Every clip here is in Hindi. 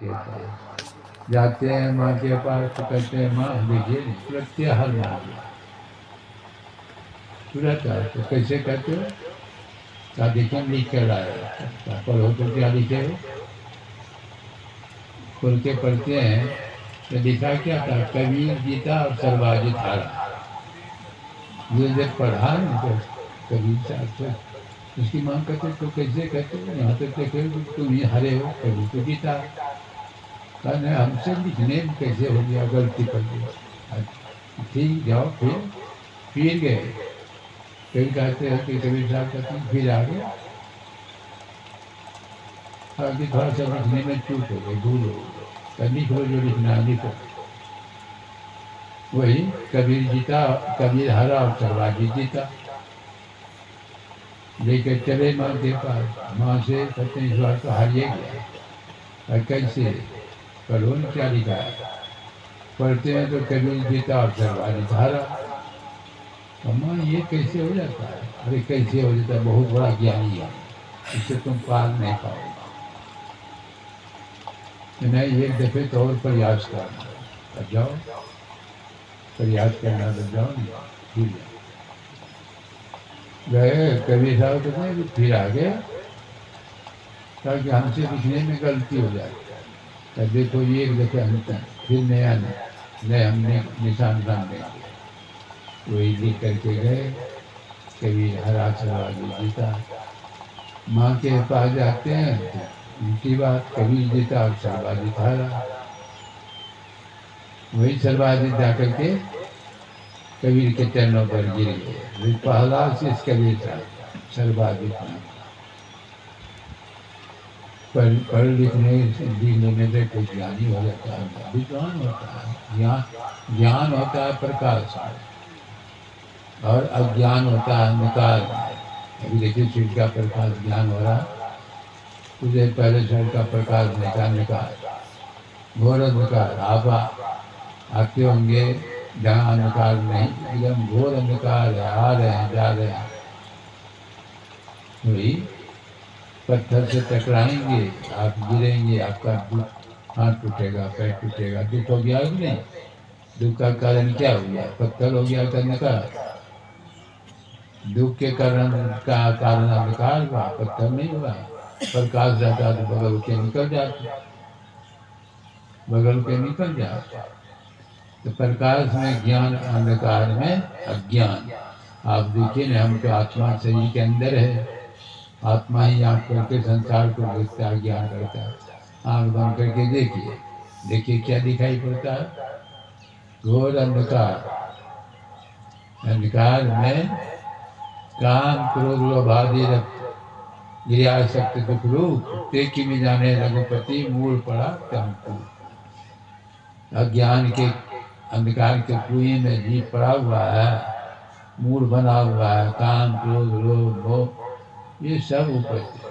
के पास। जाते हैं माँ के पास तो कहते हैं माँ देखिए प्रत्याहार मार दिया तुरंत। तो कैसे कहते हो? क्या देखिए लिख कर लाया, पढ़ो तो क्या लिखे हो? खोल के पढ़ते हैं तो लिखा क्या था, कबीर जीता और सर्वजित हारा। ये जब पढ़ा ना तो कबीर साहब तो उसकी मांग करते तो कैसे कहते हो, यहाँ तक देखे तुम ही हारे हो, कबीर तो जीता। कहने हमसे लिखने में कैसे हो गया, गलती कर दिया। ठीक जाओ फिर गए। फिर कहते हैं कि कबीर साहब कहते हैं फिर आगे आगे थोड़ा सा लिखने में चूक हो गई, भूल हो गई, तो लिख लो जो लिखना लिखो। वही कबीर जीता, कबीर हारा और सर्वजित जीता। लेकर चले माँ के पास, माँ से कहते हैं इस बार तो हारिए गया। और कैसे पढ़ो न क्या लिखा है? पढ़ते हैं तो कबीर जीता और सर्वजित हारा। अम्मा ये कैसे हो जाता है? अरे कैसे हो जाता है, बहुत बड़ा ज्ञानी है, इससे तुम पार नहीं पाओगे। नहीं एक दफे तो और प्रयास करना, जाओ प्रयास करना तो जाओ नहीं गए। कबीर साहब कहते हैं कि फिर आगे ताकि हमसे लिखने में गलती हो जाए। तो देखो ये एक दफे हम फिर नया नए हमने निशान बन देंगे। वही लिख करके गए, कबीर हरा सर्वजित जीता। माँ के पास जाते हैं तो उनकी बात, कबीर जीता और सर्वजित हारा। वही सर्वजित जाकर के कबीर के चरणों पर गिर गए। पहला शिष्य कबीर साहब सर्वजित में पढ़ लिखने में कोई ज्ञानी हो जाता है, विद्वान होता है। ज्ञान होता है प्रकाश और अज्ञान होता है अंधकार। अभी देखिए सूर्य का प्रकाश ज्ञान हो रहा है, कुछ देर पहले सूर्य का प्रकाश निकाल घोर अंधकार आप आते होंगे जहाँ अंधकार नहीं, एकदम घोर अंधकार है, आ रहे हैं जा रहे हैं। वही पत्थर से टकराएंगे, आप गिरेंगे, आपका हाथ टूटेगा, पैर टूटेगा, दुख हो गया कि नहीं? दुख का कारण क्या हो गया? पत्थर हो गया अंधकार। दुख के कारण अंधकार हुआ, पत्थर नहीं हुआ। प्रकाश रहता तो बगल के निकल जाते, बगल के निकल जाते। तो प्रकाश में ज्ञान, अंधकार में अज्ञान। आप देखिए ना, हम तो आत्मा शरीर के अंदर है, आत्मा ही आँख खोल के संसार को देखता है, ज्ञान करता है। आँख बंद करके देखिए क्या दिखाई पड़ता है? घोर अंधकार। अंधकार में काम क्रोध लोभ आदि गिरा शक्ति दुख रूप ते कि में जाने रघुपति मूल पड़ा तमकू। अज्ञान के अंधकार के कुएं में जीव पड़ा हुआ है, मूल बना हुआ है, काम क्रोध लोभ मोह ये सब उपस्थित।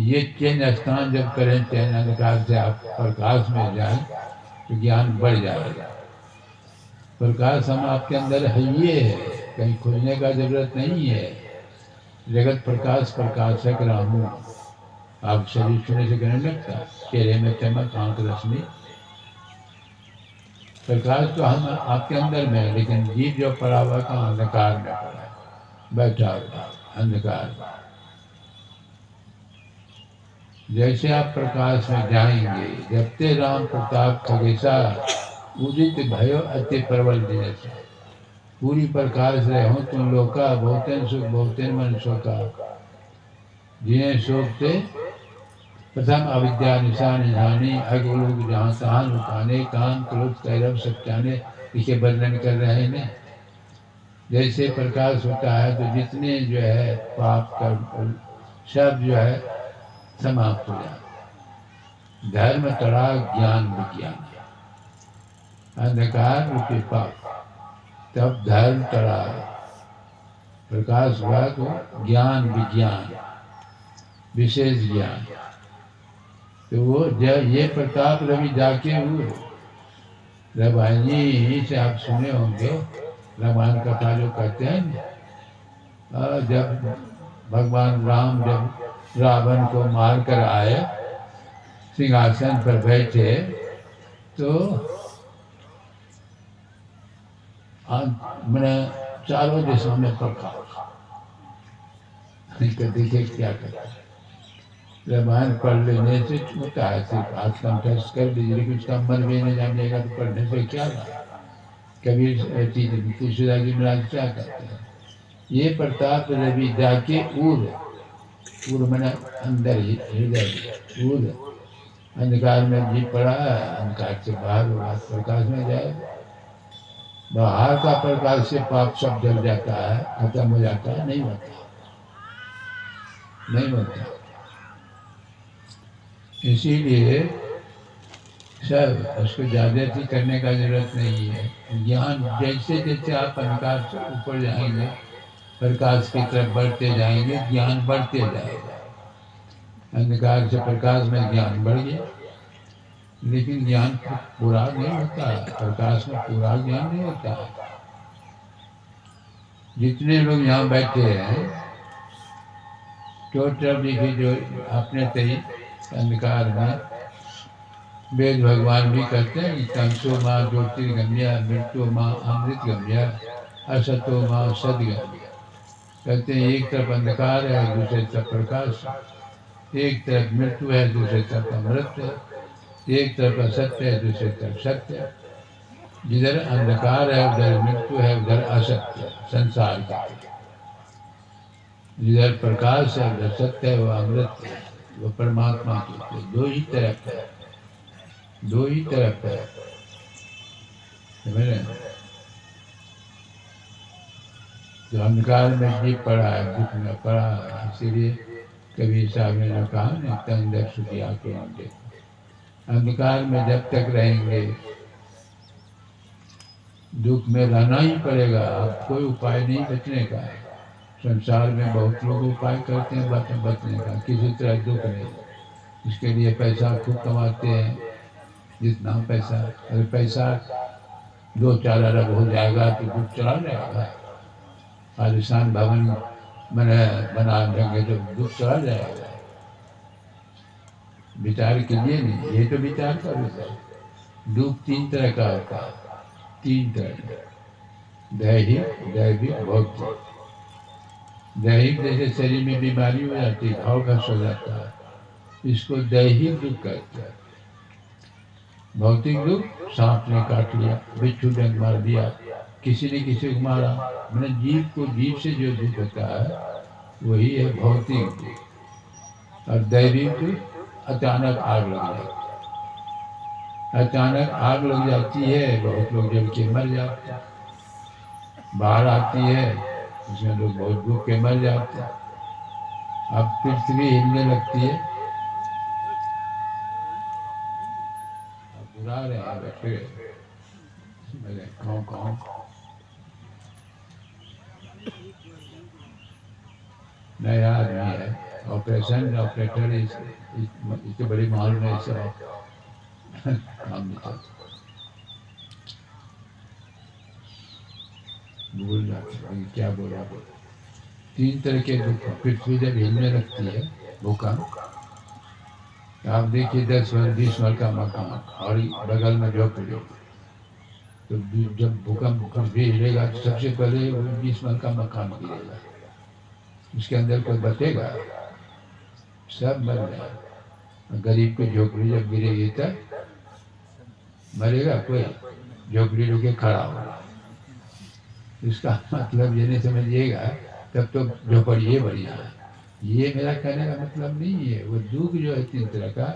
ये चैन स्थान जब करें, चैन अंधकार से आप प्रकाश में जाएं तो ज्ञान बढ़ जाएगा। प्रकाश हम आपके अंदर है, ये है, कहीं खोजने का जरूरत नहीं है। जगत प्रकाश प्रकाशक रामू। आप शरीर छूने से कहने लगता, चेहरे में चमक, आंख रश्मि, प्रकाश तो हम आपके अंदर में है, लेकिन जीव जो पड़ा हुआ का अंधकार में पड़ा है, बैठा हुआ अंधकार। जैसे आप प्रकाश में जाएंगे, जबते राम प्रताप खगेशा उदित भयो अति प्रबल दिनेश। पूरी प्रकाश रहे हो तुम लोग का, बहुतेन सुख बहुतेन मन शोका। जिन्हें शोक से प्रथम अविद्या निशान निशानी अगलोक जहाँ तहाँ लुकाने, काम क्रोध कैरव सत्याने, इसे वर्णन कर रहे हैं। जैसे प्रकाश होता है तो जितने जो है पाप कर्म सब जो है समाप्त हो जाता। धर्म तड़ा ज्ञान विज्ञान, अंधकार रूपी पाप, तब धर्म तड़ा, प्रकाश हुआ तो ज्ञान विज्ञान, विशेष ज्ञान। तो वो जब ये प्रताप रवि जाके हुए, रामायण जी से आप सुने होंगे, रामायण कथा जो कहते हैं, जब भगवान राम जब रावण को मार कर आए सिंहासन पर बैठे तो मैंने चारों दिशाओं में प्रकाश। देखे क्या करता है। रामायण पढ़ लेने से होता है, सिर्फ आज कंठस्थ कर लीजिए, लेकिन उसका मन भी नहीं जानेगा तो पढ़ने से क्या लाभ। कबीर तुलसीदास जी महाराज क्या कहते हैं, ये प्रताप रवि जाके उर मैंने अंदर ही हृदय उर अंधकार में जी पड़ा, अंधकार से बाहर होगा प्रकाश में जाए। बाहर का प्रकाश से पाप सब जल जाता है, खत्म हो जाता है, नहीं होता, नहीं होता। इसीलिए सब उसको ज्यादा करने का जरूरत नहीं है। ज्ञान जैसे जैसे आप अंधकार से ऊपर जाएंगे, प्रकाश की तरफ बढ़ते जाएंगे, ज्ञान बढ़ते जाएगा। अंधकार से प्रकाश में ज्ञान बढ़ गया, लेकिन ज्ञान पूरा नहीं होता, प्रकाश में पूरा ज्ञान नहीं होता। जितने लोग यहाँ बैठे हैं टोटल देखिए, जो अपने तय अंधकार में वेद भगवान भी कहते हैं, तमसो माँ ज्योतिर्गम्या मृत्यु माँ अमृत गम्या असतो माँ सदगम्या। कहते हैं एक तरफ अंधकार है, दूसरे तरफ प्रकाश, एक तरफ मृत्यु है, दूसरे तरफ अमृत है, एक तरफ असत्य है, दूसरे तरफ सत्य है। जिधर अंधकार है उधर मृत्यु है, उधर असत्य है, संसार का। जिधर प्रकाश है उधर सत्य है, वो अमृत है, वो परमात्मा की। दो ही तरफ है, दो ही तरफ है, समझ रहे हैं? जो अंधकार में जीव पड़ा है, दुख में पड़ा है, इसीलिए कबीर साहब ने जो कहा ना, तन दर सुखी आंखें देखो। अंधकार में जब तक रहेंगे दुख में रहना ही पड़ेगा, अब कोई उपाय नहीं बचने का। संसार में बहुत लोग उपाय करते हैं बचने का, किसी तरह दुख नहीं। इसके लिए पैसा खूब कमाते हैं, जितना पैसा, अगर पैसा 2-4 अरब हो जाएगा तो दुख चला जाएगा। आलिशान भवन बना देंगे तो दुख चला जाएगा। विचार कीजिए नहीं, ये तो विचार का विषय। दुख 3 तरह का होता है, 3 तरह, दैहिक, दैविक, भौतिक। दैहिक जैसे शरीर में बीमारी हो जाती है, घाव घस हो जाता है, इसको दैहिक दुख कहते हैं। भौतिक दुख, सांप ने काट लिया, बिच्छू डंक मार दिया, किसी ने किसी को मारा, मैंने जीव को जीव से जो दुख होता है वही है भौतिक दुख। और दैविक दुख अचानक आग लग जाती है, अचानक आग लग जाती है, बहुत लोग जल के मर जाते हैं। बाढ़ आती है, उसमें लोग बहुत दुख के मर जाते हैं। अब पृथ्वी हिलने लगती है, बुला रहे हैं बैठे, कौन नया आदमी है, ऑपरेशन ऑपरेटर, इसके बड़ी मालूम है, इसे काम नहीं चलता, भूल जाते क्या बोला। 3 तरह के दुख। पृथ्वी जब हिलने लगती है, भूकंप, आप देखिए 10-20 माल का मकान और बगल में झोपड़ी, तो जब भूकंप पृथ्वी हिलेगा तो सबसे पहले 20 माल का मकान गिरेगा, उसके अंदर कोई बचेगा, सब मर जाए। गरीब की झोपड़ी जब गिरेगी तब मरेगा कोई, झोपड़ी रुके खड़ा होगा। इसका मतलब ये नहीं समझिएगा तब तो झोपड़िए बढ़िया है, ये मेरा कहने का मतलब नहीं है। वो दुख जो है 3 तरह का,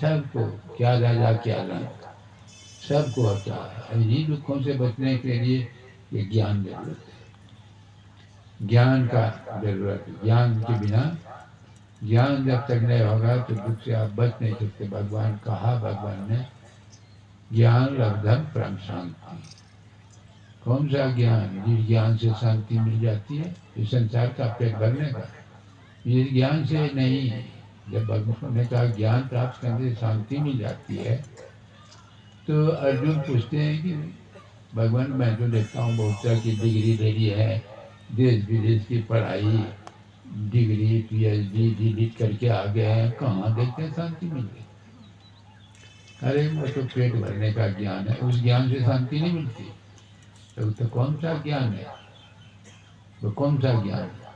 सबको, क्या राजा क्या रंग, सबको होता है। इन्हीं दुखों से बचने के लिए ये ज्ञान जरूरत है, ज्ञान का जरूरत है। ज्ञान के बिना, ज्ञान जब तक नहीं होगा तो दुख से आप बच नहीं सकते। भगवान कहा, भगवान ने, ज्ञान लब्धम परम शांति। कौन सा ज्ञान? जिस ज्ञान से शांति मिल जाती है, इस संसार का पेट भरने का, इस ज्ञान से नहीं। जब भगवान ने कहा ज्ञान प्राप्त करने से शांति मिल जाती है, तो अर्जुन पूछते हैं कि भगवान मैं तो देखता हूँ बहुत तरह की डिग्री ले ली है, देश विदेश की पढ़ाई, डिग्री PhD डिलीट करके आ गए हैं, कहाँ देखते हैं शांति मिल गई? अरे वो तो पेट भरने का ज्ञान है, उस ज्ञान से शांति नहीं मिलती। तो कौन सा ज्ञान है, वो कौन सा ज्ञान है?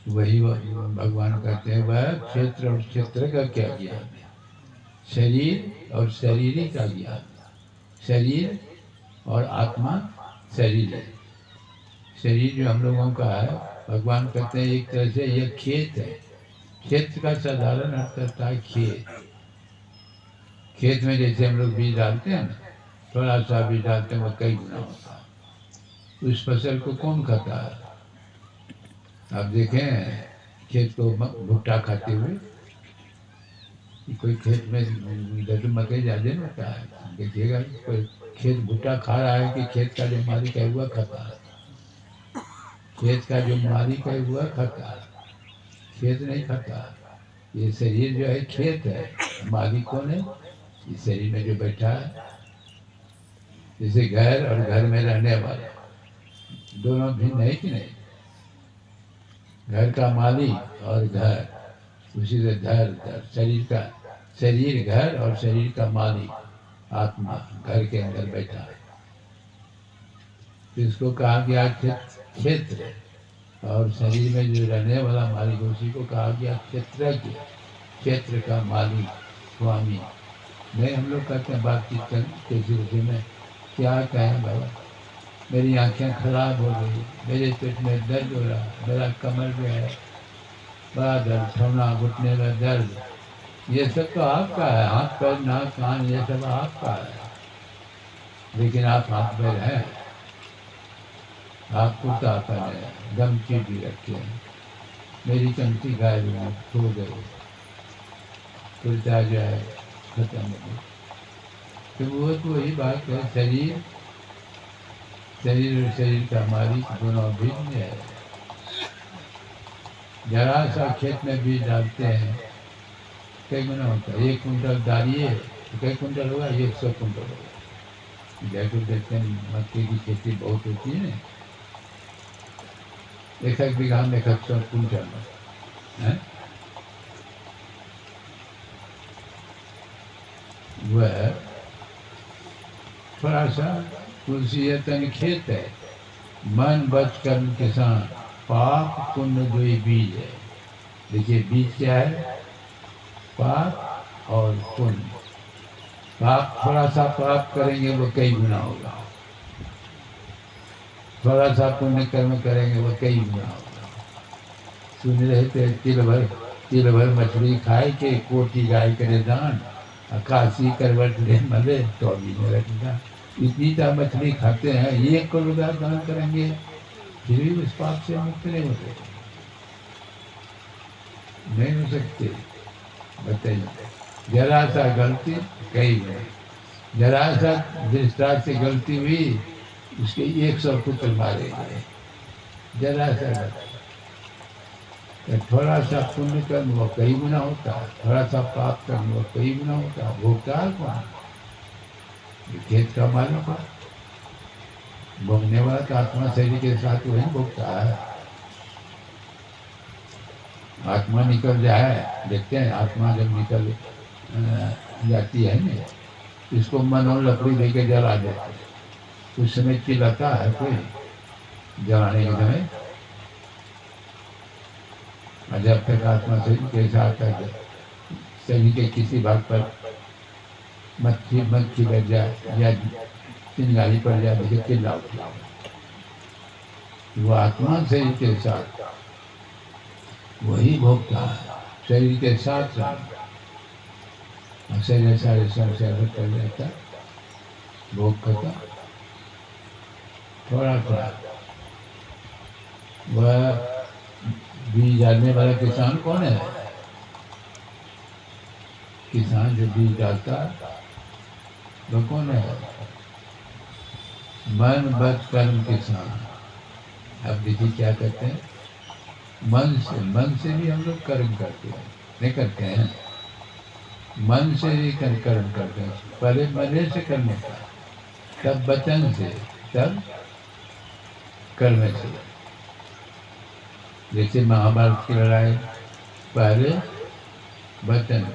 वही भगवान कहते हैं वह क्षेत्र और क्षेत्र का क्या ज्ञान है, शरीर और शरीर का ज्ञान, शरीर और आत्मा शरीर है। शरीर जो हम लोगों का है, भगवान कहते हैं एक तरह से यह खेत है। खेत का साधारण अर्थ होता है खेत। खेत में जैसे हम लोग बीज डालते हैं ना, थोड़ा सा बीज डालते हैं वो कई गुना होता है। उस फसल को कौन खाता है? आप देखें खेत को भुट्टा खाते हुए, कोई खेत में लड्डू मकई ज्यादा नहीं होता है, देखिएगा कोई खेत भुट्टा खा रहा है कि खेत का जो मालिक है वह खाता है? खेत का जो मालिक है वह खाता है, खेत नहीं खाता। ये शरीर जो है खेत है, मालिक कौन है? इस शरीर में जो बैठा है। जैसे घर और घर में रहने वाला दोनों भिन्न है कि नहीं? घर का मालिक और घर, उसी से घर शरीर का, शरीर घर और शरीर का मालिक आत्मा घर के अंदर बैठा है। तो इसको कहा गया क्षेत्र, और शरीर में जो रहने वाला मालिक उसी को कहा गया क्षेत्रज्ञ, क्षेत्र का मालिक स्वामी। नहीं, हम लोग कहते हैं बातचीत के सिलसिले में, क्या कहें बाबा, मेरी आंखें खराब हो गई, मेरे पेट में दर्द हो रहा, मेरा कमर जो है बड़ा दर्द, ठोना घुटने में दर्द, ये सब तो आपका है, हाथ पैर नाक कान ये सब आपका है। लेकिन आप हाथ पैर हैं, आप कुर्ता पहने, गमछी भी रखे हैं, मेरी चमची गायब हुई, खो गई, कुर्ता जो है खत्म हो गई। तो वो तो वही बात है, शरीर शरीर और शरीर का मालिक दोनों भिन्न है। जरा सा खेत में बीज डालते हैं, कई गुना होता है। 1 कुंटल डालिए तो कई कुंटल होगा? 100 कुंटल होगा। जयपुर देखते हैं मक्के की खेती बहुत होती है ना, 1 बीघा में 100 कुंटल है। वह थोड़ा सा तुलसी तन खेत है, मन बच कर्म किसान, पाप पुण्य दो बीज है। देखिए बीज क्या है? पाप और पुण्य। पाप थोड़ा सा पाप करेंगे वो कई गुना होगा, थोड़ा सा पुण्य कर्म करेंगे वो कई गुना होगा। सुन रहे थे तिल भर मछली खाए के, कोटि गाय करे दान, 81 करवट ले मले तो भी नहीं रखता। इतनी सा मछली खाते हैं, 1 करोड़ रुपया दान करेंगे फिर भी उस पाप से मुक्त नहीं होते, नहीं हो सकते। बताइए, जरा सा गलती कई बार, जरा सा दृष्टांत से गलती हुई उसके 100 पुत्र मारे गए, जरा सा गलती। तो थोड़ा सा पुण्य कर्म वो कई गुना होता है, थोड़ा सा पाप कर्म वो कई गुना होता है। भोगता है कौन? खेत का मालिक है, भोगने वाला तो आत्मा शरीर के साथ वही भोगता है। आत्मा निकल जाए, देखते हैं आत्मा जब निकल जाती है ना, इसको मन और लकड़ी लेके जला देते हैं, उस समय चिल्लाता है कोई जलाने के समय? और जब तक आत्मा शरीर के साथ शरीर के किसी भाग पर मक्खी लग जाए या चिंगारी पड़ जाए, देखिए चिल्लाओ, वो आत्मा शरीर के साथ वही भोगता है, शरीर के साथ साथ शरीर सारे संसार कर जाता, भोग करता थोड़ा थोड़ा। वह बीज डालने वाला किसान कौन है? किसान जो बीज डालता वो कौन है? मन बच कर्म किसान। अब देखिए क्या कहते हैं, मन से भी हम लोग कर्म करते हैं, नहीं करते हैं? मन से भी कर्म करते हैं, पहले मन से कर्म होता है, तब वचन से, तब कर्म से। जैसे महाभारत की लड़ाई, पहले वचन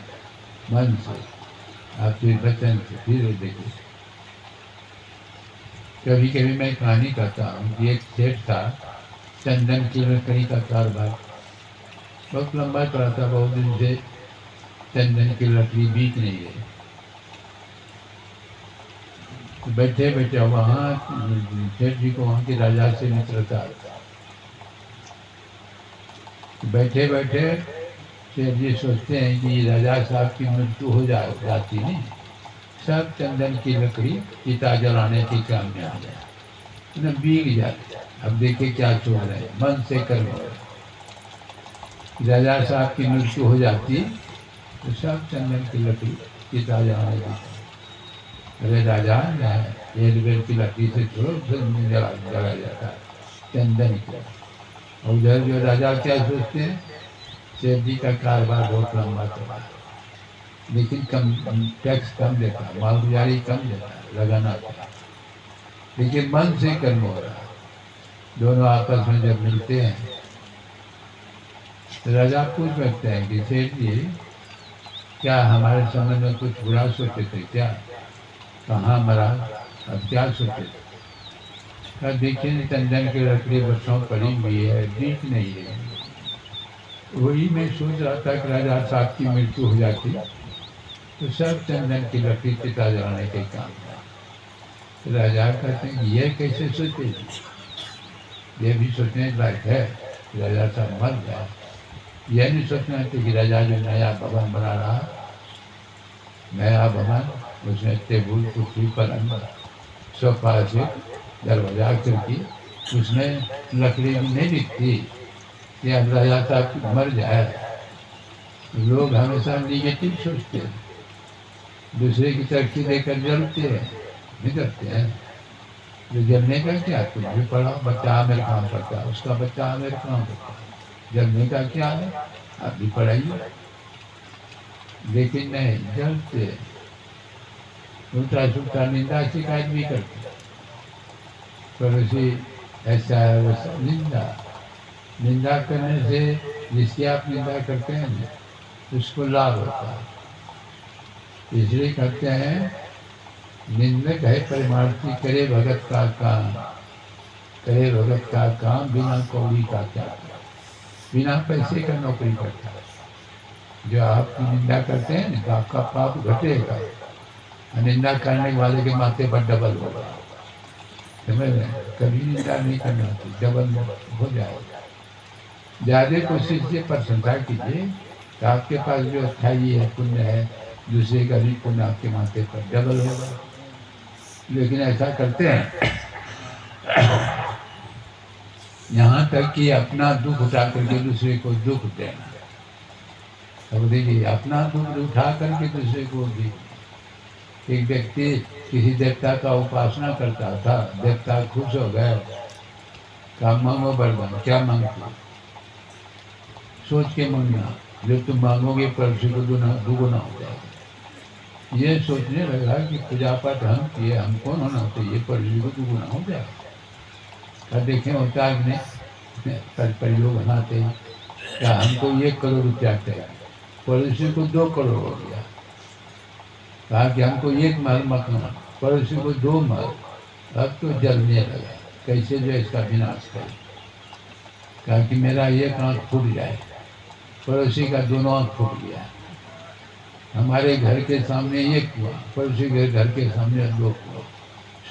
मन से, आप फिर बचन से फिर देखिए। कभी कभी मैं कहानी कहता हूँ कि एक सेठ था, चंदन की लकड़ी का कारोबार बहुत लंबा चला था, बहुत दिन से चंदन की लकड़ी बिक नहीं है। तो बैठे बैठे वहाँ सेठ जी को वहाँ के राजा से मित्रता, बैठे बैठे सेठ जी सोचते हैं कि राजा साहब की मृत्यु हो जाती नहीं, सब चंदन की लकड़ी चिता जलाने के काम में आ जाए, न बीग जाते। अब देखिए क्या छोड़ रहे हैं, मन से कर्म हो रहे। राजा साहब की मृत्यु हो जाती तो सब चंदन की लकड़ी चिता जलाने की। अरे राजा एक बेर की लकड़ी से छोड़ो, फिर जला जाता है चंदन की। और उधर जो राजा क्या सोचते हैं, सेठ जी का कारोबार बहुत लंबा चला, लेकिन कम टैक्स कम देता है, मालगुजारी कम देता है, लगाना चाहिए, लेकिन मन से कर्म हो रहा है। दोनों आपस में जब मिलते हैं तो राजा पूछ बैठते हैं कि सेठ जी क्या हमारे संबंध में कुछ बुरा सोचे थे क्या? कहाँ महाराज, अब क्या सोचे थे? क्या देखिए चंदन की लकड़ी बरसों पड़ी हुई है, बीच नहीं है। वही मैं सोच रहा था कि राजा साहब की मृत्यु हो जाती तो सब चंदन की लकड़ी चिता जलाने के काम था। तो राजा कहते हैं कि ये कैसे सोचे? ये भी सोचने लायक है। राजा साहब मर गया, यह नहीं सोचना चाहिए कि राजा जो नया भवन बना रहा, नया भवन, उसमें टेबुल कुर्सी पलंग सोफा से दरवाजा खिड़की, उसमें लकड़ी नहीं दिखती। कि अब राजा साहब मर जाए, लोग हमेशा निगेटिव सोचते हैं, दूसरे की तरक्की देकर जलते हैं, नहीं करते हैं। जो जलने का क्या, तुम भी पढ़ा, बच्चा मेरे काम करता है, उसका बच्चा मेरे काम करता है, जलने का क्या है, आप भी पढ़ाइए। लेकिन नहीं, जलते उल्टा सुल्टा निंदा शिकायत भी करते, पड़ोसी ऐसा है वैसा। निंदा करने से जिसकी आप निंदा करते हैं उसको लाभ होता है। इसलिए कहते हैं निंदक है परमार्थी, करे भगत का काम, करे भगत का काम, बिना कौड़ी का क्या काम, बिना पैसे का नौकरी करता है। जो आपकी निंदा करते हैं तो आपका पाप घटेगा, निंदा करने वाले के माथे पर डबल होगा। समझ रहे? कभी निंदा नहीं करना चाहिए, डबल हो जाएगा। ज़्यादा कोशिश से प्रशंसा कीजिए तो आपके पास जो अच्छाई है, पुण्य है, दूसरे का भी पुण्य आपके माथे पर डबल होगा। लेकिन ऐसा करते हैं यहाँ तक कि अपना दुख उठा करके दूसरे को दुख देना। अब देखिए, अपना दुख उठा करके दूसरे को भी। एक व्यक्ति किसी देवता का उपासना करता था, देवता खुश हो गए, कहा मांगो वरदान। क्या मांगते? सोच के मांगना, जो तुम मांगोगे परसों को दुगुना हो जाएगा। ये सोचने लगा कि पूजा पाठ हम किए, हम कौन होना चाहिए, परसों को दुगुना हो जाएगा। देखें होता है नहीं, प्रयोग बनाते हैं क्या, हमको 1 करोड़ रुपया चाहिए, पड़ोसी को 2 करोड़ हो गया। कहा कि हमको 1 महल मकान, पड़ोसी को 2 महल। अब तो जलने लगा, कैसे जो इसका विनाश करे। कहा कि मेरा 1 आँख फूट जाए, पड़ोसी का 2 आँख फूट गया। हमारे घर के सामने 1 कुआं, पड़ोसी के घर के सामने 2 कुआं,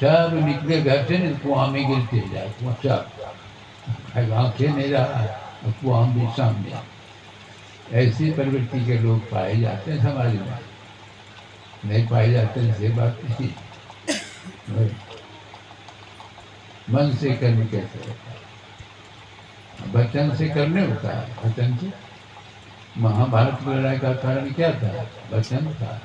सब निकले घर से नहीं, कुआं में गिरते जाए, कुआं सब आँखें नहीं रहा, कुआं भी सामने। ऐसी प्रवृत्ति के लोग पाए जाते हैं समाज में, नहीं पाए जाते हैं से बात नहीं। मन से कर्म कैसे होता है? वचन से करने होता है, वचन से। महाभारत की लड़ाई का कारण क्या था? वचन था।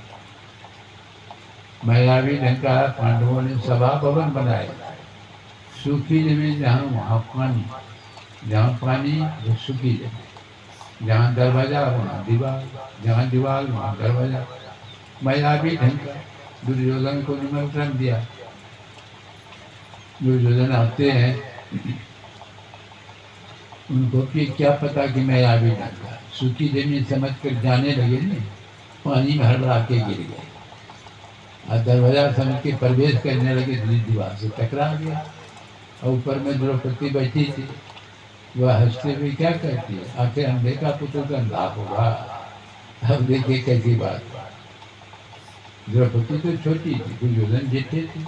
मायावी ढंग का पांडवों ने सभा भवन बनाए, सूखी जमीन जहाँ वहाँ पानी, जहाँ पानी वो सूखी जमीन, जहाँ दरवाजा वहाँ दीवार, जहाँ दीवार वहाँ दरवाजा। मायावी ढंग का दुर्योधन को निमंत्रण दिया। दुर्योधन आते हैं, उनको कि क्या पता कि मैं आगे ढंग का, सूखी जमीन समझ कर जाने लगे नहीं, पानी में हड़बड़ा के गिर गए। और दरवाजा समझ के प्रवेश करने लगे, दीवार से टकरा गया। और ऊपर में द्रौपदी बैठी थी, वह हंसते हुए क्या कहती है, आखिर अंधे का पुत्र तो अंधा होगा। अब देखिए कैसी बात है। द्रौपदी तो छोटी थी, दुर्योधन जेठे थे,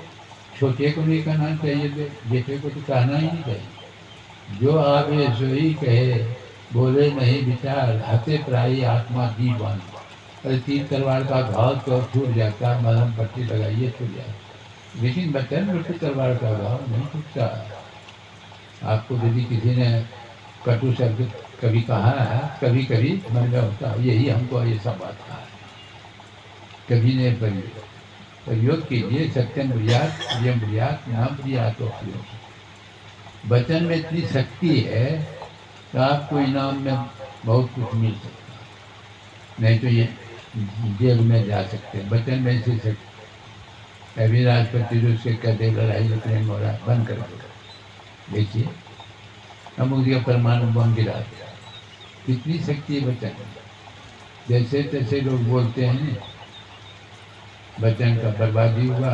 छोटे को नहीं कहना चाहिए, जेठे को तो कहना ही नहीं चाहिए। जो आवे सोई कहे, बोले नहीं विचार, हते प्राई आत्मा दीवान। अरे तीर तलवार का घाव तो छूट जाता, मलहम पट्टी लगाइए छूट जाता, लेकिन बचन में तलवार का घाव नहीं छूटता। आपको यदि किसी ने कटु शब्द कभी कहा है, कभी कभी मन में होता है, यही हमको ये सब बात कहा है, कभी ने प्रयोग कीजिए, सत्यम ब्रियात प्रियम ब्रियात नाम ब्रियात तो प्रयोग। वचन में इतनी शक्ति है तो आपको इनाम में बहुत कुछ मिल सकता है, नहीं तो ये जेल में जा सकते हैं। वचन में ऐसी शक्ति। अभी राष्ट्रपति रूस से कहते लड़ाई लड़ने हो रहा, बंद कर दो, देखिए हम उसका परमाणु बम गिरा दिया। कितनी शक्ति है वचन। जैसे तैसे लोग बोलते हैं, वचन का बर्बादी हुआ,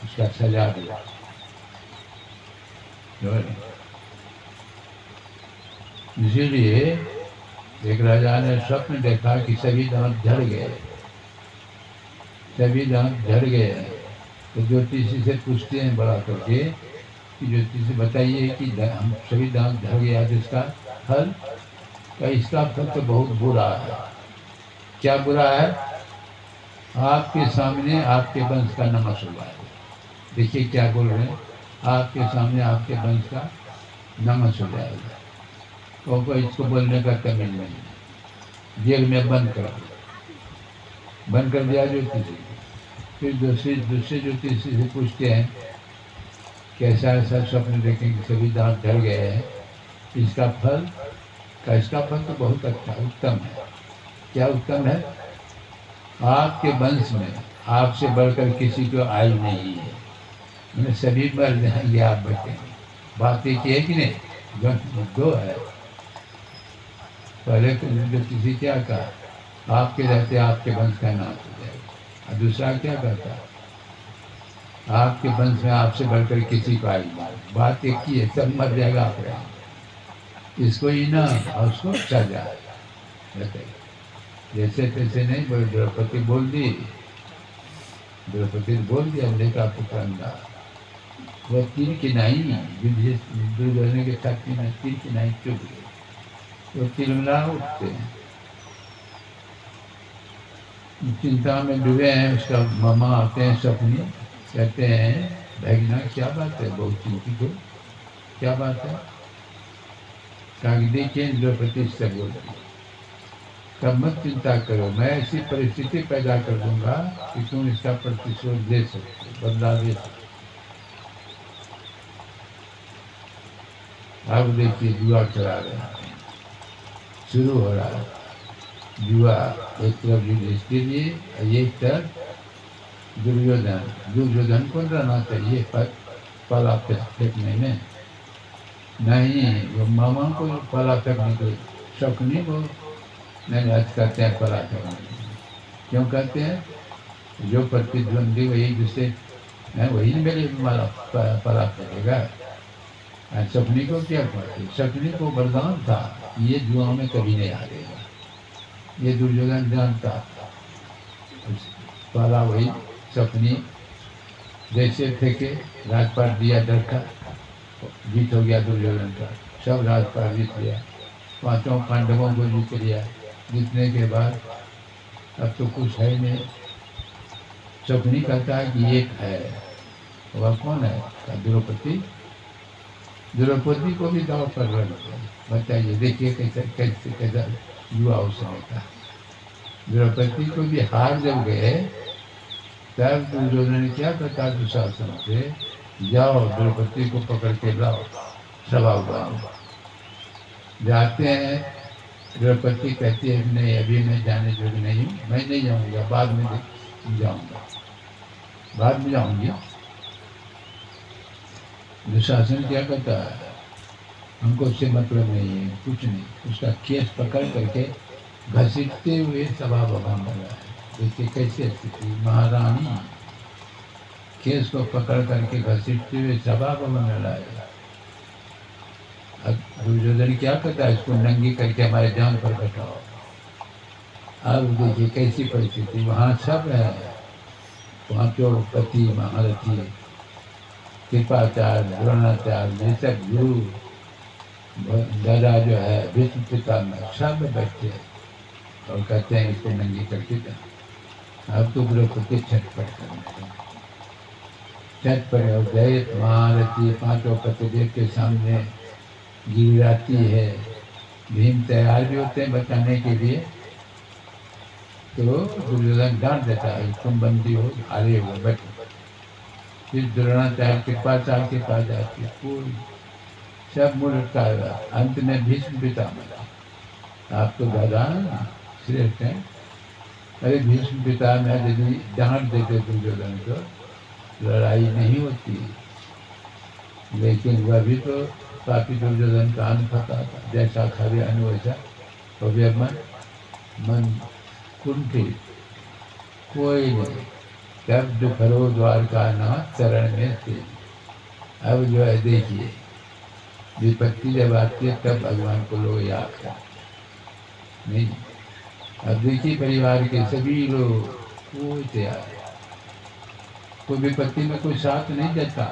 उसका सजा हुआ। इसीलिए एक राजा ने स्वप्न देखा कि सभी दांत झड़ गए, सभी दांत झड़ गए। तो ज्योतिषी से पूछते हैं बड़ा करके कि ज्योतिषी बताइए कि हम सभी दांत झड़ गया, जिसका फल का, इसका फल तो बहुत बुरा है। क्या बुरा है? आपके सामने आपके वंश का नमस हुआ है। देखिए क्या बोल रहे हैं, आपके सामने आपके वंश का नमस हो जाएगा। तो इसको बोलने का तमिल नहीं, जेल में बंद कर दिया ज्योतिषी। फिर दूसरे ज्योतिषी से पूछते हैं कैसा ऐसा स्वप्न देखें कि सभी दांत झड़ गए हैं, इसका फल का, इसका फल तो बहुत अच्छा उत्तम है। क्या उत्तम है? आपके वंश में आपसे बढ़कर किसी को आयु नहीं है, मैंने सभी मर जाएंगे, आप बचेंगे। बात एक है कि नहीं? दो है। पहले तो ज्योतिषी क्या कहा, आपके रहते आपके वंश का नाश हो जाएगा। और दूसरा क्या कहता, आपके वंश में आपसे बढ़कर किसी को आयु नहीं। बात एक ही है, सब मर जाएगा, आप रहेंगे। इसको इनाम और उसको सजा। बताइए, जैसे तैसे नहीं बोल, द्रौपदी बोल दी, द्रौपदी बोल दिया अंधे का पुत्र अंधा। वह तीर की नाई दुर्योधन के साथ तीर की नाई चुप गई, वो तिलमिला उठते हैं, चिंता में डूबे हैं। उसका मामा आते हैं सपनी, कहते हैं भगना क्या बात है, बहुत चिंतित हो, क्या बात है? कागदी के द्रौपदी से बोलती, तब मत चिंता करो, मैं ऐसी परिस्थिति पैदा कर दूंगा कि तुम इसका प्रतिशोध दे सकते, बदला दे सकते। अब देखिए जुआ चला रहे हैं, शुरू हो रहा है जुआ। एक तरफ युधिष्ठिर जी, एक तरफ दुर्योधन। दुर्योधन को रहना चाहिए पर पला फेंकने में, नहीं वो मामा को पला फेंकने को, शकुनी को नहीं आज कहते हैं पला फेंकने। क्यों कहते हैं? जो प्रतिद्वंदी वही जिससे वही मेरे मारा पला फेंकेगा। शकुनी को क्या कहते? शकुनी को वरदान था, ये जुआ में कभी नहीं हारेगा, ये दुर्योधन जानता था। पहला वही शकुनी जैसे फेंके, राजपाट दिया डरका, जीत हो गया दुर्योधन का, सब राजपाट जीत लिया, पांचों पांडवों को जीत लिया। जीतने के बाद अब तो कुछ है नहीं। शकुनी कहता है कि एक है, वह कौन है? द्रौपदी। द्रौपदी को भी दाव पर रख दिया। बताइए, देखिए कैसे कैसा युवा उस समय का। द्रौपदी को भी हार जब गए, तब दुर्योधन ने क्या कहता दुशासन से, जाओ द्रौपदी को पकड़ के लाओ, सभा हुआ। जाते हैं, द्रौपदी कहती है नहीं अभी मैं जाने जोग नहीं हूँ, मैं नहीं जाऊँगा, बाद में जाऊँगा, बाद में जाऊँगी। दुशासन क्या कहता है, हमको उससे मतलब नहीं है, कुछ नहीं। उसका केस पकड़ करके घसीटते हुए सभा भवन बना है। देखिए कैसे स्थिति, महारानी केस को पकड़ करके घसीटते हुए सभा भवन में लाए। अब दुर्योधन क्या करता है, इसको नंगी करके हमारे जान पर बैठाओ। अब देखिए कैसी परिस्थिति, वहाँ सब है, पांचों पति महारथी, कृपाचार्य, द्रोणाचार्य, ये सब गुरु, दादा जो है विष्णु पितामह, सब बैठे और कहते हैं इसको नंगी करके जाओ। अब तो द्रौपदी छटपट करने, छटपट हो गए। महारथी पांचों पतिदेव के सामने गिराती है। भीम तैयार भी होते हैं बचाने के लिए, तो दुर्योधन डांट देता है, तुम बंदी हो, हारे हो, बैठो। फिर द्रोणाचार्य कृपाचार्य के पास जाती है, कोई सब मुड़ का। अंत में भीष्म पितामह, आप तो दादा श्रेष्ठ हैं, अरे भीष्म पितामह यदि डांट देते दुर्योधन को, लड़ाई नहीं होती। लेकिन वह भी तो पापी दुर्योधन का अन्न खाता था, जैसा खावे अन्न वैसा हो गया मन कुंठित, कोई नहीं। तब दुखरो द्वारका नाथ चरण में थे। अब जो है देखिए, विपत्ति जब आती है तब भगवान को लोग याद करते नहीं। अब देखिए परिवार के सभी लोग कोई तैयार, कोई विपत्ति में कोई साथ नहीं देता।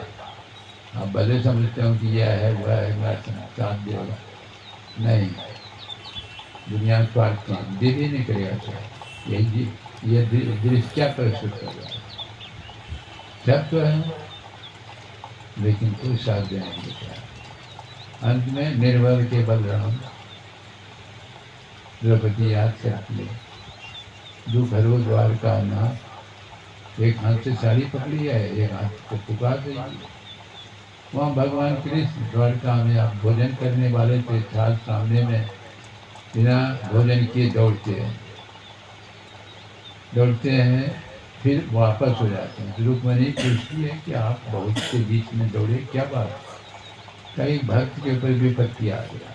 आप भले समझते हो कि यह है वह है, मेरा साथ देगा, नहीं, दुनिया स्वार्थी, दिल ही नहीं करेगा साथ। यही ये दृश्य क्या प्रस्तुत कर रहा है, सब तो है लेकिन कोई साथ देने नहीं देता। अंत में निर्बल के बलराम द्रौपदी याद करती है, दुख हरो द्वारका नाथ, एक हाथ से साड़ी पकड़ी है, एक हाथ को पुकार रही है। वहाँ भगवान कृष्ण द्वारका में आप भोजन करने वाले थे, साथ सामने में बिना भोजन किए दौड़ते हैं, फिर वापस हो जाते हैं। रुक्मिणी पूछती है कि आप बहुत के बीच में दौड़े, क्या बात? कई भक्त के ऊपर विपत्ति आ गया,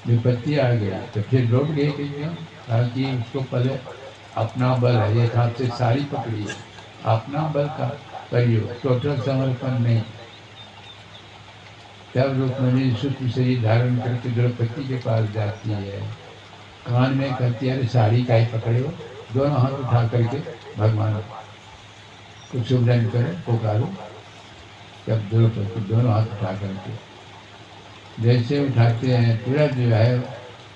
विपत्ति आ गया तो फिर लौट गए क्यों? ताकि उसको पहले अपना बल है, एक हाथ से साड़ी पकड़ी है, अपना बल का प्रयोग, टोटल समर्पण नहीं। तब रुक्मिणी सूत्र से ही धारण करके द्रौपदी के पास जाती है, कान में कहती है, अरे साड़ी का ही पकड़े हो, दोनों हाथ उठा करके भगवान को सुमरन करो, पुकारो। तब द्रौपदी दोनों हाथ उठा करके जैसे उठाते हैं, तुरंत जो है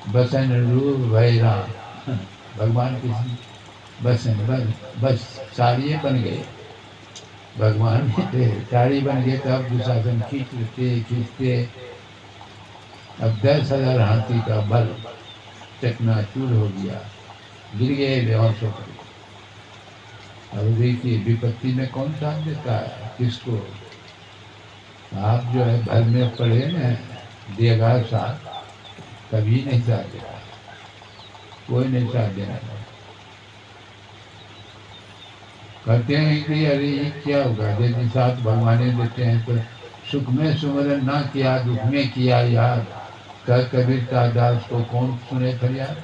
बसन रूप भैरा, भगवान किसी बसन बस साड़िए बन गए, भगवान साड़ी बन गए। तब दुशासन खींचते अब 10,000 हाथी का बल चकनाचूर हो गया, गिर गए बेहोश होकर। अब देखिए विपत्ति में कौन साथ देता है, किसको? आप जो है भर में पड़े न देगा साथ, कभी नहीं साथ देगा, कोई नहीं साथ देना। कहते हैं कि अरे ये क्या होगा, यदि साथ भगवान देते हैं तो सुख में सुमरन ना किया, दुख में किया याद, कह कबीर का दास को कौन सुने फरियाद।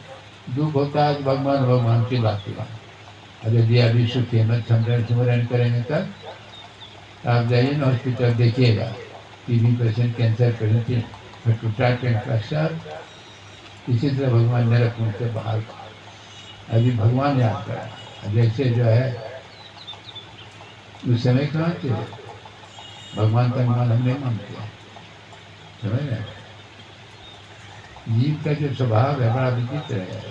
दुख होता है भगवान भगवान की बात की बात, अरे यदि अभी सुखी मत सुमरन करेंगे तब आप जाइए ना हॉस्पिटल, देखिएगा टीबी पेशेंट, कैंसर पेशेंट, टूटा टेंट का सब इसी तरह भगवान नरक मुझ से बाहर। अभी भगवान याद करा, जैसे जो है उस समय कहाँ थे, भगवान का मान हमने मानते हैं, समझ रहे? जीव का जो स्वभाव है बड़ा विचित्र है,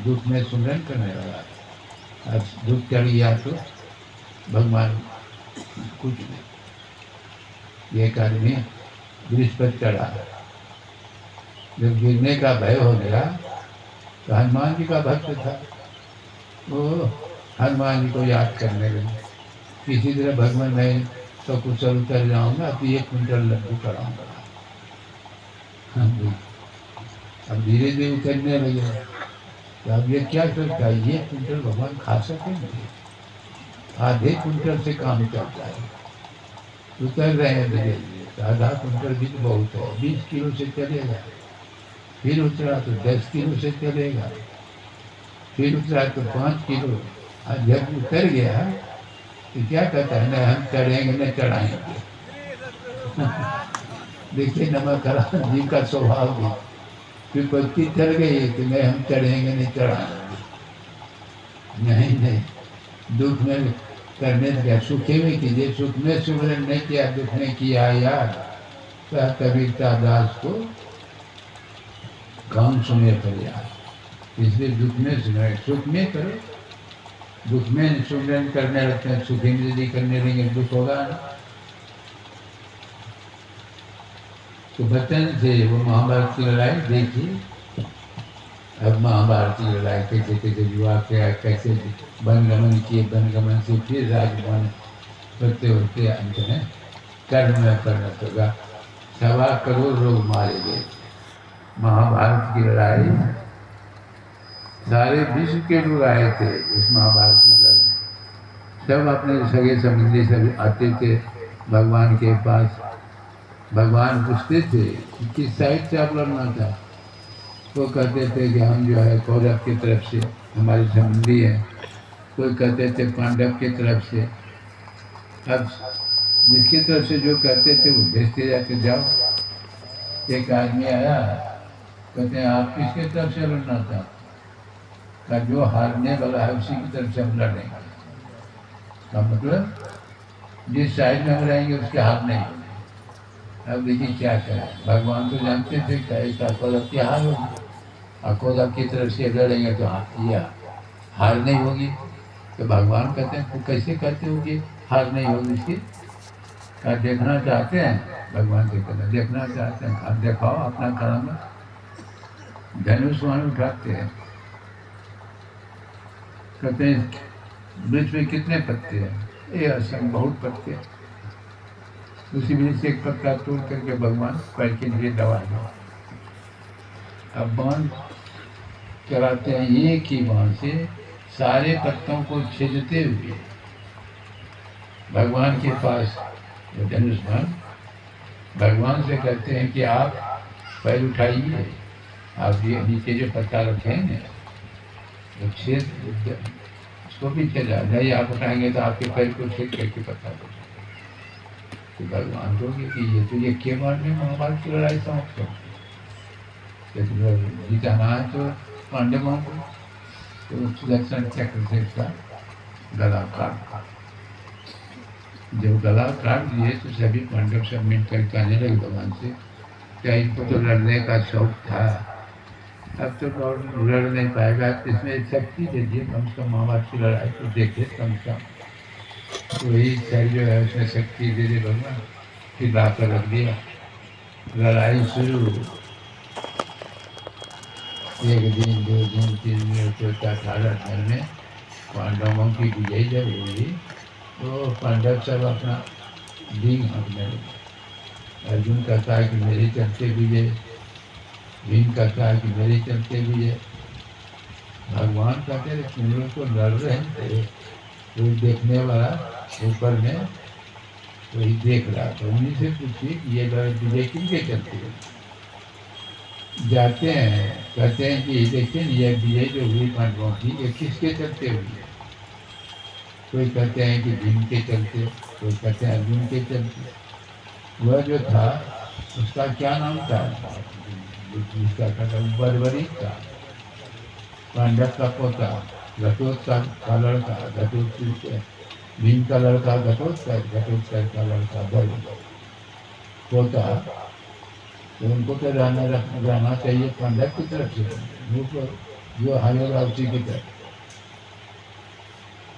दुख में सुमरन करने वाला, अब दुख चढ़ गया तो भगवान कुछ नहीं। एक आदमी बृहस्पति चढ़ा, जब गिरने का भय हो गया तो हनुमान जी का भक्त था, वो हनुमान जी को याद करने लगे, किसी तरह भगवान मैं तो कुशल उतर जाऊंगा तो 1 क्विंटल लड्डू कराऊंगा। अब धीरे धीरे उतरने लगे, तो अब ये क्या सोचता है, 1 क्विंटल भगवान खा सकेंगे? आधे क्विंटल से काम चलता है, उतर रहे हैं धीरे धीरे, आधा क्विंटल भी तो बहुत है, 20 किलो से चलेगा, फिर उतरा तो 10 किलो से चलेगा, फिर उतरा तो 5 किलो। जब उतर गया तो क्या कहता है, न हम चढ़ेंगे न चढ़ाएंगे। देखिए नमक हराम जी का स्वभाव भी, विपत्ति चढ़ गई तो नहीं हम चढ़ेंगे नहीं चढ़ाएंगे। नहीं नहीं, दुख में करने क्या, सुखे में कीजिए, सुख में सुमरन नहीं किया, दुख में किया यार। कह कबीरता दास को कौन सुने पर यार। इसलिए दुख में सुने, सुख में करो। दुख में सुमरन करने लगते हैं, सुखी में यदि करने लेंगे दुख होगा ना। तो बचन से वो महाभारत की लड़ाई देखिए। अब महाभारत की लड़ाई कैसे कैसे युवा किया, कैसे वनगमन किए, वनगमन से फिर राजभवन होते होते अंत में कर्म में परिणत होगा। 1.25 करोड़ लोग मारे गए। महाभारत की लड़ाई, सारे विश्व के लोग आए थे इस महाभारत में लड़ने। सब अपने सगे संबंधी सब आते थे भगवान के पास। भगवान पूछते थे कि किस साइड से आप लड़ना था। वो कहते थे कि हम जो है कौरव की तरफ से, हमारे संबंधी है। कोई कहते थे पांडव की तरफ से। अब जिसकी तरफ से जो कहते थे वो भेजते जाते, जाओ। एक आदमी आया, कहते हैं आप किसके तरफ से लड़ना था? का जो हारने वाला है उसी की तरफ से हम लड़ेंगे। का मतलब जिस साइड में हम रहेंगे उसके हार नहीं होंगे। अब देखिए क्या करें, भगवान तो जानते थे क्या कौरव की हार होगी, और कौरव की तरफ से लड़ेंगे तो हार नहीं होगी। तो भगवान कहते हैं तो कैसे कहते हो कि हार नहीं होगी इसकी? क्या देखना चाहते हैं? भगवान से कहते हैं देखना चाहते हैं, आप दिखाओ अपना कर्म। धनुष वहां उठाते हैं, कहते हैं वृक्ष में कितने पत्ते हैं? ये असंग बहुत पत्ते हैं। उसी वजह से एक पत्ता तोड़ करके भगवान पैर के लिए दबा दो। अब बाण चलाते हैं, एक ही बाण से सारे पत्तों को छेदते हुए भगवान के पास वो धनुष बाण। भगवान से कहते हैं कि आप पैर उठाइए, आप ये नीचे जो पत्ता रखेंगे वो छेद, उसको भी छेदा नहीं, आप उठाएंगे तो आपके पैर को छेद करके पत्ता को। तो भगवान कहोगे कि ये तो ये के मारने महाभारत की लड़ाई समाप्त हो, जीताना है तो पांडव को। तो सुदर्शन चक्र से उसका गला काट, जब गला काट दिए तो सभी पांडव सब मिलकर कहने लगे भगवान से, क्या इनको तो लड़ने का शौक था, अब तो लड़ नहीं पाएगा, इसमें शक्ति दे दिए, कम से कम महाभारत की लड़ाई को देखे कम से कम। वही शरीर जो है उसमें शक्ति दे दे भगवान। फिर ला कर रख दिया, लड़ाई शुरू। 1 दिन 2 दिन 3 दिन 18 दिन में पांडवों की विजय जब हुई तो पांडव सब अपना डींग हाँकने लगे। अर्जुन कहता है कि मेरे चलते विजय, भीम कहता है कि मेरे चलते विजय। भगवान कहते थे तुम लोग तो लड़ रहे थे, कोई देखने वाला ऊपर में वही देख रहा था, उन्हीं से पूछिए कि ये विजय किनके चलते है। जाते हैं, कहते हैं कि देखिए ये विजय जो हुई पांडवों की, ये किसके चलते हुई है? कोई कहते हैं कि भीम के चलते, कोई कहते हैं अर्जुन के चलते। वह जो था उसका क्या नाम था? जिसका था बर्बरी था, पांडव का पोता, घटोत्कच का लड़का, घटोत्कच भीम का लड़का घटोत्कच, घटोत्कच का लड़का बर्बर पोता। तो उनको तो रहना चाहिए पांडव की तरफ से, वो जो हारेगा उसी की तरफ।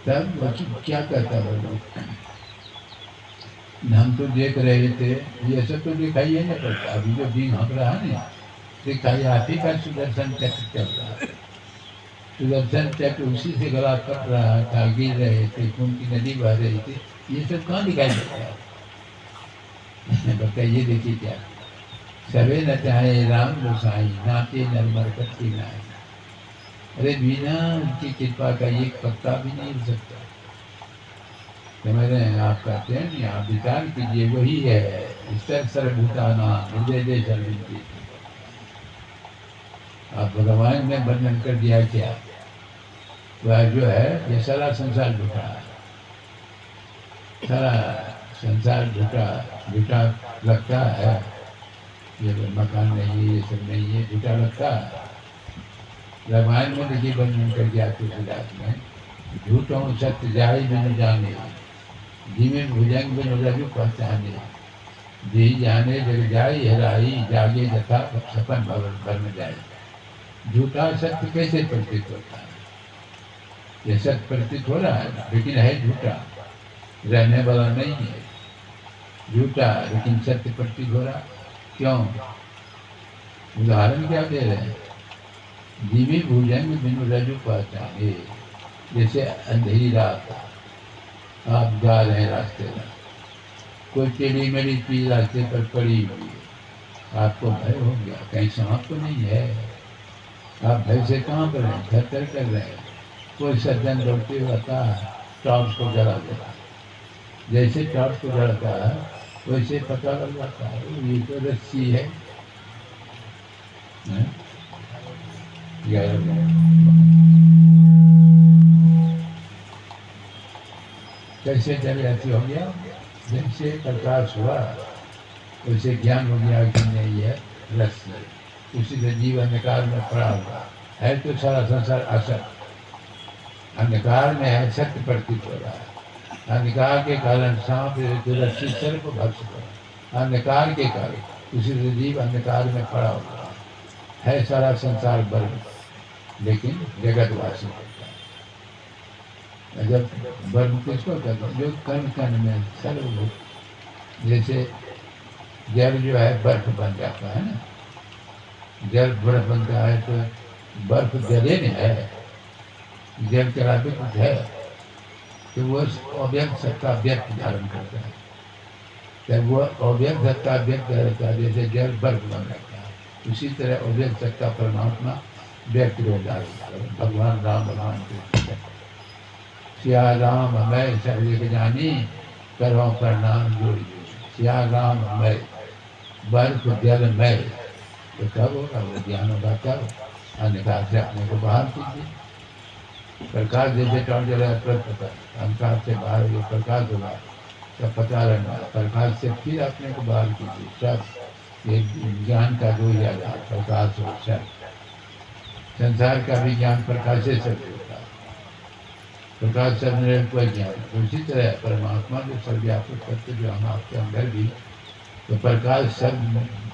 तब क्या कहता है लोग, हम तो देख रहे थे, ये सब तो दिखाई नहीं पड़ता। अभी जो भीम हक रहा है ना, दिखाई आप ही का सुदर्शन चक्र चल रहा है। सुदर्शन चक्र उसी से गला कट रहा था, गिर रहे थे, खून की नदी बह रही थी, ये सब कहाँ दिखाई देता है? बताइए, देखिए क्या सवे न चाहे राम गोसाई, नाते नरमर कत्ती नाई। अरे बिना उनकी कृपा का एक पत्ता भी नहीं हिल सकता। समझ रहे हैं? आप कहते हैं कि आप विचार कीजिए, वही है सर्वभूताना हृदय दे सर्विंदी। आप भगवान ने वर्णन कर दिया क्या? वह जो है ये सारा संसार झूठा है। सारा संसार झूठा झूठा लगता है। ये मकान नहीं है, ये सब नहीं है, झूठा लगता है। रामायण में लिखी वर्णन कर दिया तुलसीदास में, झूठों सत्य जाहि बिनु जाने, जिमे भुजंग बिनु रजु पहचाने, जी जाने जग जाई हराई, जागे जथा सपन भवन बन जाए। झूठा सत्य कैसे प्रतीत होता है? ये सत्य प्रतीत हो रहा है लेकिन है झूठा, रहने वाला नहीं है। झूठा लेकिन सत्य प्रतीत हो रहा, क्यों? उदाहरण क्या दे रहे हैं? जीवी भुजंग बिनु रजु पहचाने, जैसे अंधेरी रात, आप जा रहे हैं रास्ते में, कोई टेढ़ी मेढ़ी चीज रास्ते पर पड़ी हुई है, आपको भय हो गया, कहीं सांप तो नहीं है। आप भय से कहाँ पर हैं? थर कर रहे हैं। कोई सज्जन दौड़ते हुए आता है, टॉर्च को जला देता है। जैसे टॉर्च को जलाता है वैसे पता लग जाता है ये तो रस्सी है। कैसे जल जाती हो गया? जैसे प्रकाश हुआ वैसे ज्ञान हो गया कि नहीं है रस्सी, उसी से जीव अंधकार में पड़ा हुआ है। तो सारा संसार असत अंधकार में है, सत्य प्रतीत हो रहा है। अंधकार के कारण सांप रस्सी सर को भक्ष कर, अंधकार के कारण उसी से जीव अंधकार में पड़ा हुआ है। सारा संसार बर्म लेकिन जगतवासी होता है। जब बर्म किसको कहते हैं? जो कण कण में सर्वभूत, जैसे जल जो है बर्फ बन जाता है ना, जल बर्फ बनता है तो बर्फ जले में है, जल चला भी कुछ है तो वो अव्यक्त सत्ता व्यक्त धारण करता है। जब वो अव्यक्त सत्ता व्यक्त रहता है, जैसे जल बर्फ बन जाता है, उसी तरह अव्यक्त सत्ता परमात्मा व्यक्त हो जाता है। भगवान राम भगवान के सिया राम मैं सब एक जानी, करो प्रणाम जोड़ी। सिया राम मैं, बर्फ जल मैं, तो कब होगा? वो ज्ञान होगा तब। अंधकार से अपने को बाहर कीजिए। प्रकाश जैसे टॉर्च जला अंधकार से बाहर जो प्रकाश होगा तब पता रहना। प्रकाश से फिर अपने को बाहर कीजिए। सब ये ज्ञान का दो ही आधार, प्रकाश और सब। संसार का भी ज्ञान प्रकाश से सब होता है। प्रकाश सब निरंतर ज्ञान। उसी तरह परमात्मा जो सर्वव्यापक सत्य जो हम आपके अंदर भी, तो प्रकाश सब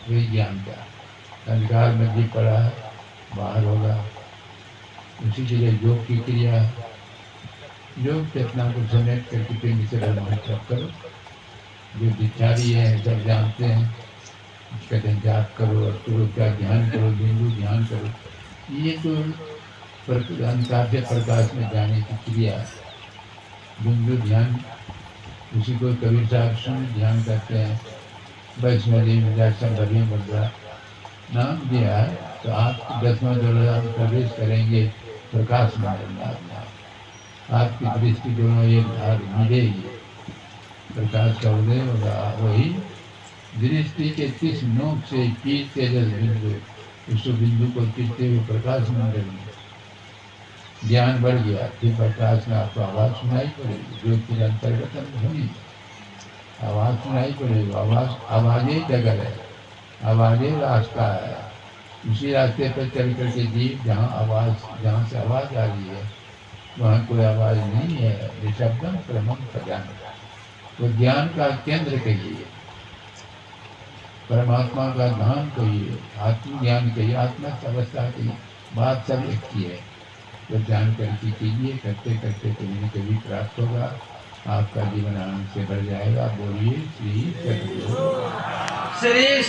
वही ज्ञान का। अंधकार में भी पड़ा है, बाहर होगा। उसी के लिए योग की क्रिया है। योग चेतना को समेट करके पिंड से भगवान जप करो। जो भिखारी है सब जानते हैं, कहते हैं जाप करो और करो, क्या ध्यान करो, बिंदु ध्यान करो। ये तो अंधकार से प्रकाश में जाने की क्रिया है। बिंदु ध्यान, उसी को कबीर साहब शून्य ध्यान करते हैं। वैष्णवी भरी मुद्रा नाम दिया है, तो आप 10वां दौरान प्रवेश करेंगे प्रकाश मंडल में। आपकी दृष्टि दोनों एक धार मिलेगी, प्रकाश का उदय होगा। वही दृष्टि के 30 नोक से पीर तेजस बिंदु, उस बिंदु को पीते हुए प्रकाश मंडल में ज्ञान बढ़ गया। फिर प्रकाश में आपको आवाज़ सुनाई पड़ेगी, जो कि अंतर्गत ध्वनि आवाज़ सुनाई पड़ेगी। आवाज़ ही जगह है, आवाज़ ही रास्ता है। उसी रास्ते पर चल करके जीव जहाँ से आवाज़ आ रही है वहाँ कोई आवाज़ नहीं है। निशब्दम क्रमम प्रजान, तो ज्ञान का केंद्र कहिए, परमात्मा का धाम कहिए, आत्मज्ञान कहिए, आत्मा अवस्था की बात सब एक ही है। तो जान करके कीजिए, करते करते कभी न कभी प्राप्त होगा। आपका जीवन आनंद से भर जाएगा। बोलिए श्री सद्गुरु श्री